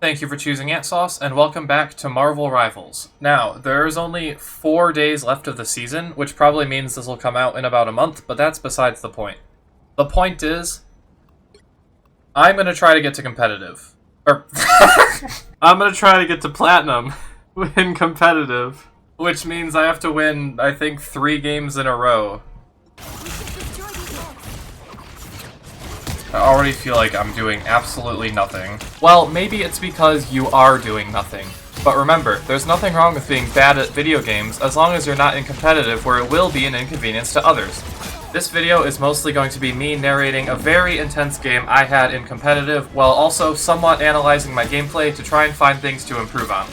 Thank you for choosing AntSauce, and welcome back to Marvel Rivals. Now, there's only 4 days left of the season, which probably means this will come out in about a month, but that's besides the point. The point is, I'm gonna try to get to competitive. I'm gonna try to get to Platinum in competitive, which means I have to win, I think, 3 games in a row. I already feel like I'm doing absolutely nothing. Well, maybe it's because you are doing nothing. But remember, there's nothing wrong with being bad at video games as long as you're not in competitive where it will be an inconvenience to others. This video is mostly going to be me narrating a very intense game I had in competitive while also somewhat analyzing my gameplay to try and find things to improve on.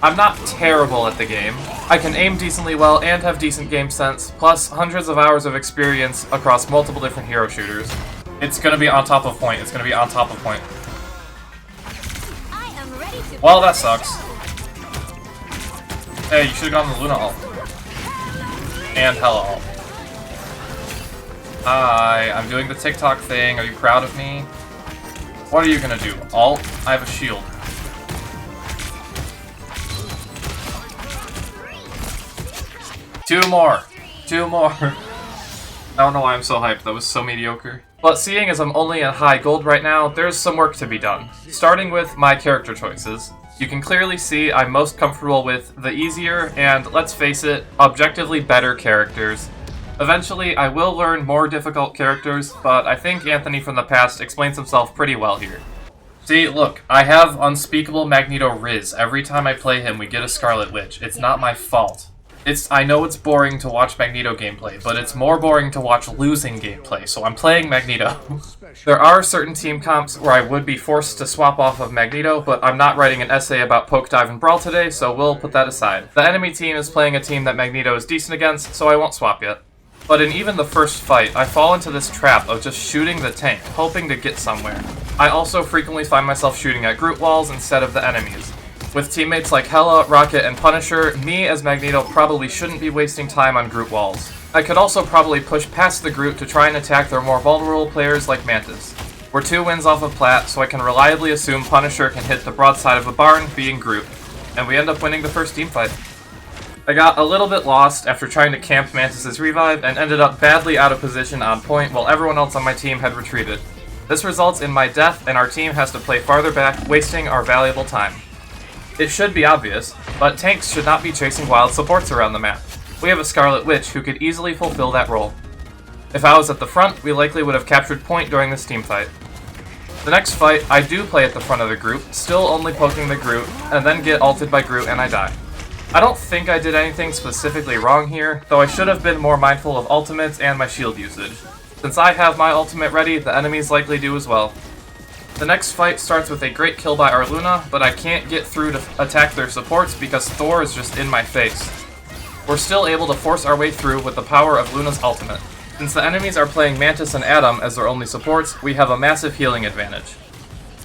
I'm not terrible at the game. I can aim decently well and have decent game sense, plus hundreds of hours of experience across multiple different hero shooters. It's gonna be on top of point. It's gonna be on top of point. Well, that sucks. Hey, you should've gone the Luna ult. And Hela ult. Hi, I'm doing the TikTok thing. Are you proud of me? What are you gonna do? Ult? I have a shield. Two more! I don't know why I'm so hyped. That was so mediocre. But seeing as I'm only at high gold right now, there's some work to be done. Starting with my character choices. You can clearly see I'm most comfortable with the easier and, let's face it, objectively better characters. Eventually, I will learn more difficult characters, but I think Anthony from the past explains himself pretty well here. See, look, I have Unspeakable Magneto Riz. Every time I play him, we get a Scarlet Witch. It's not my fault. I know it's boring to watch Magneto gameplay, but it's more boring to watch losing gameplay, so I'm playing Magneto. There are certain team comps where I would be forced to swap off of Magneto, but I'm not writing an essay about Poke, Dive, and Brawl today, so we'll put that aside. The enemy team is playing a team that Magneto is decent against, so I won't swap yet. But in even the first fight, I fall into this trap of just shooting the tank, hoping to get somewhere. I also frequently find myself shooting at Groot walls instead of the enemies. With teammates like Hela, Rocket, and Punisher, me as Magneto probably shouldn't be wasting time on Groot walls. I could also probably push past the Groot to try and attack their more vulnerable players like Mantis. We're 2 wins off of Plat, so I can reliably assume Punisher can hit the broadside of a barn, being Groot. And we end up winning the first teamfight. I got a little bit lost after trying to camp Mantis' revive and ended up badly out of position on point while everyone else on my team had retreated. This results in my death and our team has to play farther back, wasting our valuable time. It should be obvious, but tanks should not be chasing wild supports around the map. We have a Scarlet Witch who could easily fulfill that role. If I was at the front, we likely would have captured point during this teamfight. The next fight, I do play at the front of the group, still only poking the Groot, and then get ulted by Groot and I die. I don't think I did anything specifically wrong here, though I should have been more mindful of ultimates and my shield usage. Since I have my ultimate ready, the enemies likely do as well. The next fight starts with a great kill by our Luna, but I can't get through to attack their supports because Thor is just in my face. We're still able to force our way through with the power of Luna's ultimate. Since the enemies are playing Mantis and Adam as their only supports, we have a massive healing advantage.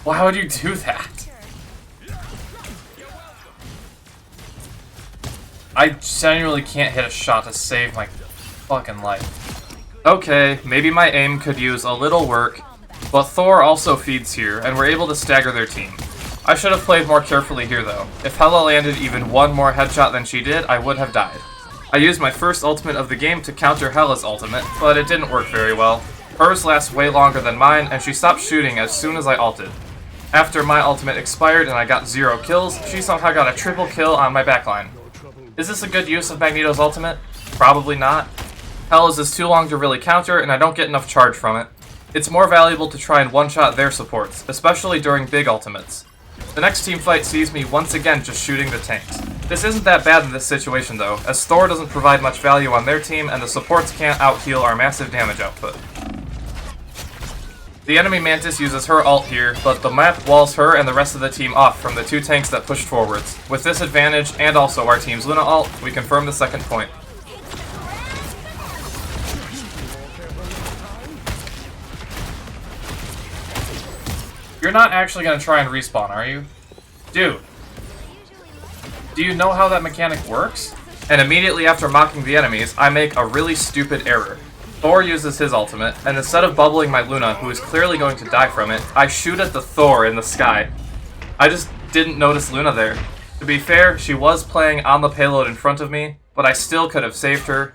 Why would you do that? I genuinely can't hit a shot to save my fucking life. Okay, maybe my aim could use a little work, but Thor also feeds here, and we're able to stagger their team. I should have played more carefully here though. If Hela landed even one more headshot than she did, I would have died. I used my first ultimate of the game to counter Hela's ultimate, but it didn't work very well. Hers lasts way longer than mine, and she stopped shooting as soon as I ulted. After my ultimate expired and I got 0 kills, she somehow got a triple kill on my backline. Is this a good use of Magneto's ultimate? Probably not. Hela's is too long to really counter, and I don't get enough charge from it. It's more valuable to try and one-shot their supports, especially during big ultimates. The next teamfight sees me once again just shooting the tanks. This isn't that bad in this situation though, as Thor doesn't provide much value on their team and the supports can't out-heal our massive damage output. The enemy Mantis uses her ult here, but the map walls her and the rest of the team off from the 2 tanks that pushed forwards. With this advantage, and also our team's Luna ult, we confirm the second point. You're not actually going to try and respawn, are you? Dude. Do you know how that mechanic works? And immediately after mocking the enemies, I make a really stupid error. Thor uses his ultimate, and instead of bubbling my Luna, who is clearly going to die from it, I shoot at the Thor in the sky. I just didn't notice Luna there. To be fair, she was playing on the payload in front of me, but I still could have saved her.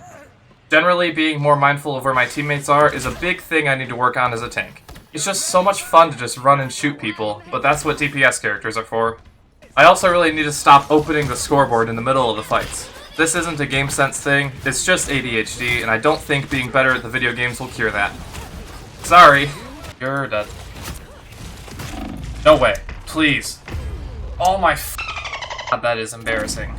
Generally, being more mindful of where my teammates are is a big thing I need to work on as a tank. It's just so much fun to just run and shoot people, but that's what DPS characters are for. I also really need to stop opening the scoreboard in the middle of the fights. This isn't a game sense thing, it's just ADHD, and I don't think being better at the video games will cure that. Sorry. You're dead. No way. Please. Oh my God, that is embarrassing.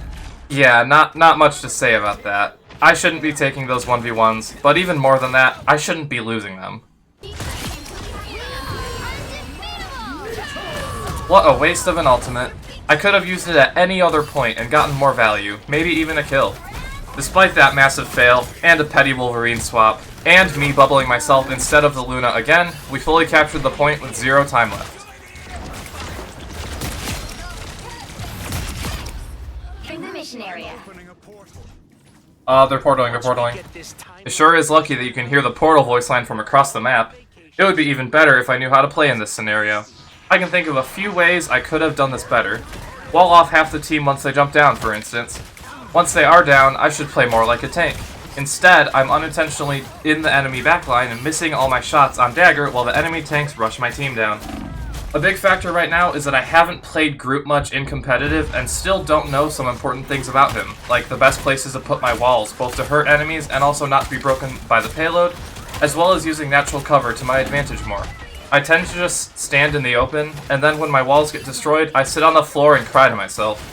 Yeah, not much to say about that. I shouldn't be taking those 1v1s, but even more than that, I shouldn't be losing them. What a waste of an ultimate. I could have used it at any other point and gotten more value, maybe even a kill. Despite that massive fail, and a petty Wolverine swap, and me bubbling myself instead of the Luna again, we fully captured the point with 0 time left. In the mission area. They're portaling. It sure is lucky that you can hear the portal voice line from across the map. It would be even better if I knew how to play in this scenario. I can think of a few ways I could have done this better. Wall off half the team once they jump down, for instance. Once they are down, I should play more like a tank. Instead, I'm unintentionally in the enemy backline and missing all my shots on Dagger while the enemy tanks rush my team down. A big factor right now is that I haven't played Groot much in competitive and still don't know some important things about him, like the best places to put my walls, both to hurt enemies and also not to be broken by the payload, as well as using natural cover to my advantage more. I tend to just stand in the open, and then when my walls get destroyed, I sit on the floor and cry to myself.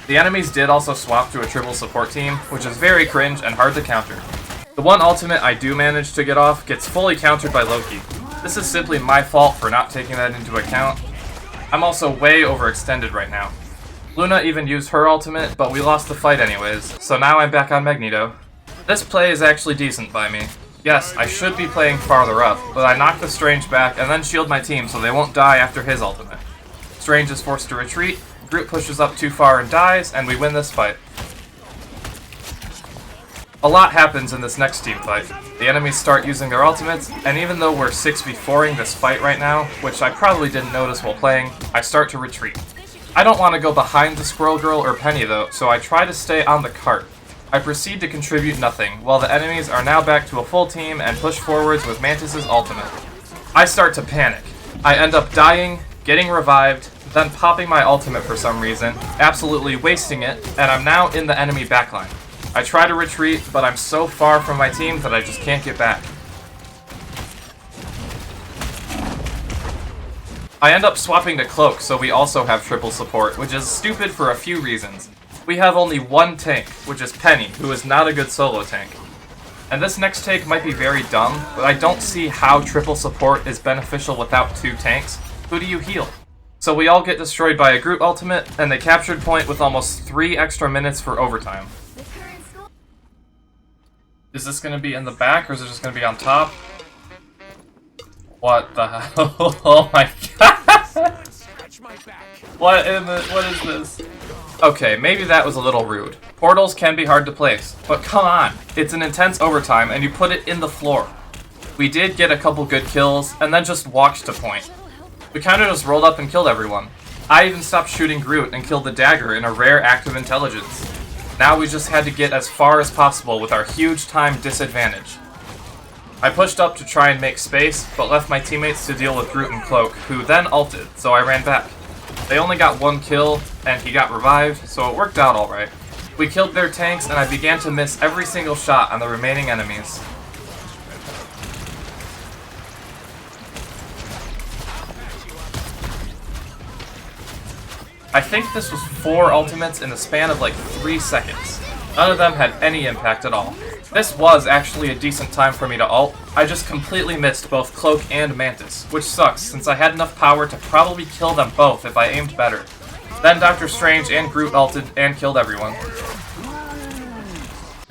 The enemies did also swap to a triple support team, which is very cringe and hard to counter. The one ultimate I do manage to get off gets fully countered by Loki. This is simply my fault for not taking that into account. I'm also way overextended right now. Luna even used her ultimate, but we lost the fight anyways, so now I'm back on Magneto. This play is actually decent by me. Yes, I should be playing farther up, but I knock the Strange back and then shield my team so they won't die after his ultimate. Strange is forced to retreat, Groot pushes up too far and dies, and we win this fight. A lot happens in this next team fight. The enemies start using their ultimates, and even though we're 6v4ing this fight right now, which I probably didn't notice while playing, I start to retreat. I don't want to go behind the Squirrel Girl or Penny though, so I try to stay on the cart. I proceed to contribute nothing, while the enemies are now back to a full team and push forwards with Mantis' ultimate. I start to panic. I end up dying, getting revived, then popping my ultimate for some reason, absolutely wasting it, and I'm now in the enemy backline. I try to retreat, but I'm so far from my team that I just can't get back. I end up swapping to Cloak, so we also have triple support, which is stupid for a few reasons. We have only one tank, which is Penny, who is not a good solo tank. And this next take might be very dumb, but I don't see how triple support is beneficial without 2 tanks. Who do you heal? So we all get destroyed by a Groot ultimate, and they captured point with almost 3 extra minutes for overtime. Is this going to be in the back, or is it just going to be on top? What the hell? Oh my god! What is this? Okay, maybe that was a little rude. Portals can be hard to place, but come on! It's an intense overtime, and you put it in the floor. We did get a couple good kills, and then just walked to point. We kinda just rolled up and killed everyone. I even stopped shooting Groot and killed the Dagger in a rare act of intelligence. Now we just had to get as far as possible with our huge time disadvantage. I pushed up to try and make space, but left my teammates to deal with Groot and Cloak, who then ulted, so I ran back. They only got 1 kill, and he got revived, so it worked out alright. We killed their tanks, and I began to miss every single shot on the remaining enemies. I think this was 4 ultimates in the span of like 3 seconds. None of them had any impact at all. This was actually a decent time for me to ult. I just completely missed both Cloak and Mantis, which sucks since I had enough power to probably kill them both if I aimed better. Then Doctor Strange and Groot ulted and killed everyone.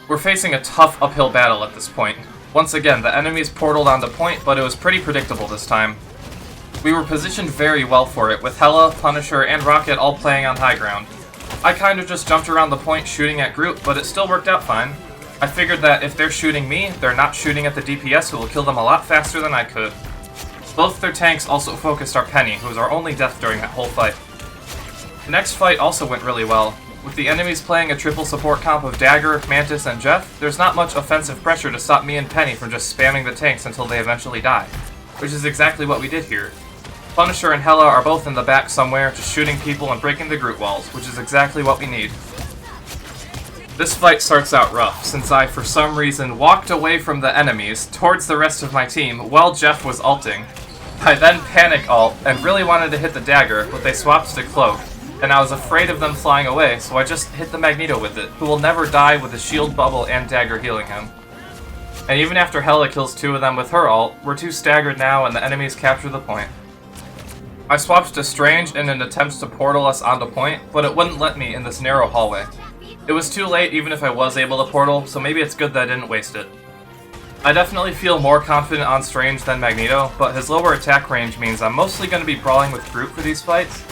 We're facing a tough uphill battle at this point. Once again, the enemies portaled onto point, but it was pretty predictable this time. We were positioned very well for it, with Hela, Punisher, and Rocket all playing on high ground. I kind of just jumped around the point shooting at Groot, but it still worked out fine. I figured that if they're shooting me, they're not shooting at the DPS who will kill them a lot faster than I could. Both their tanks also focused our Penny, who was our only death during that whole fight. The next fight also went really well. With the enemies playing a triple support comp of Dagger, Mantis, and Jeff, there's not much offensive pressure to stop me and Penny from just spamming the tanks until they eventually die. Which is exactly what we did here. Punisher and Hela are both in the back somewhere, just shooting people and breaking the Groot walls, which is exactly what we need. This fight starts out rough, since I, for some reason, walked away from the enemies towards the rest of my team while Jeff was ulting. I then panic ult and really wanted to hit the Dagger, but they swapped to Cloak, and I was afraid of them flying away, so I just hit the Magneto with it, who will never die with a shield bubble and Dagger healing him. And even after Hela kills 2 of them with her ult, we're 2 staggered now and the enemies capture the point. I swapped to Strange in an attempt to portal us onto point, but it wouldn't let me in this narrow hallway. It was too late even if I was able to portal, so maybe it's good that I didn't waste it. I definitely feel more confident on Strange than Magneto, but his lower attack range means I'm mostly going to be brawling with Groot for these fights.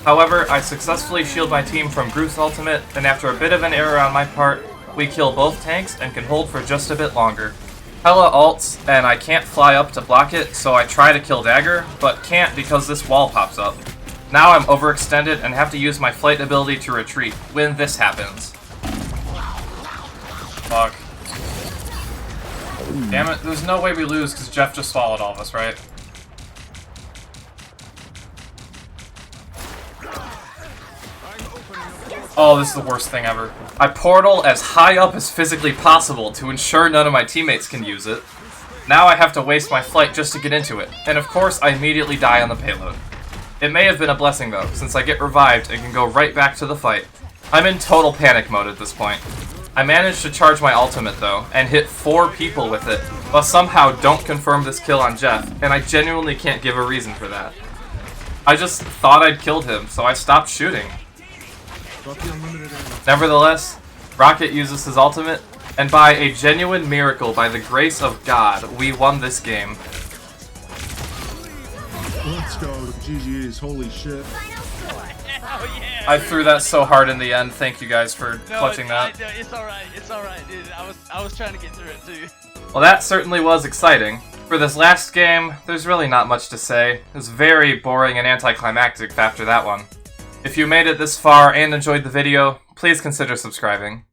However, I successfully shield my team from Groot's ultimate, and after a bit of an error on my part, we kill both tanks and can hold for just a bit longer. Hela ults, and I can't fly up to block it, so I try to kill Dagger, but can't because this wall pops up. Now I'm overextended and have to use my flight ability to retreat when this happens. Fuck. Damn it, there's no way we lose because Jeff just swallowed all of us, right? Oh, this is the worst thing ever. I portal as high up as physically possible to ensure none of my teammates can use it. Now I have to waste my flight just to get into it, and of course I immediately die on the payload. It may have been a blessing though, since I get revived and can go right back to the fight. I'm in total panic mode at this point. I managed to charge my ultimate though, and hit 4 people with it, but somehow don't confirm this kill on Jeff, and I genuinely can't give a reason for that. I just thought I'd killed him, so I stopped shooting. Nevertheless, Rocket uses his ultimate, and by a genuine miracle, by the grace of God, we won this game. Let's go, GG's, holy shit. Yeah. I threw that so hard in the end, thank you guys for clutching that. No, it's alright, dude. I was trying to get through it too. Well, that certainly was exciting. For this last game, there's really not much to say. It was very boring and anticlimactic after that one. If you made it this far and enjoyed the video, please consider subscribing.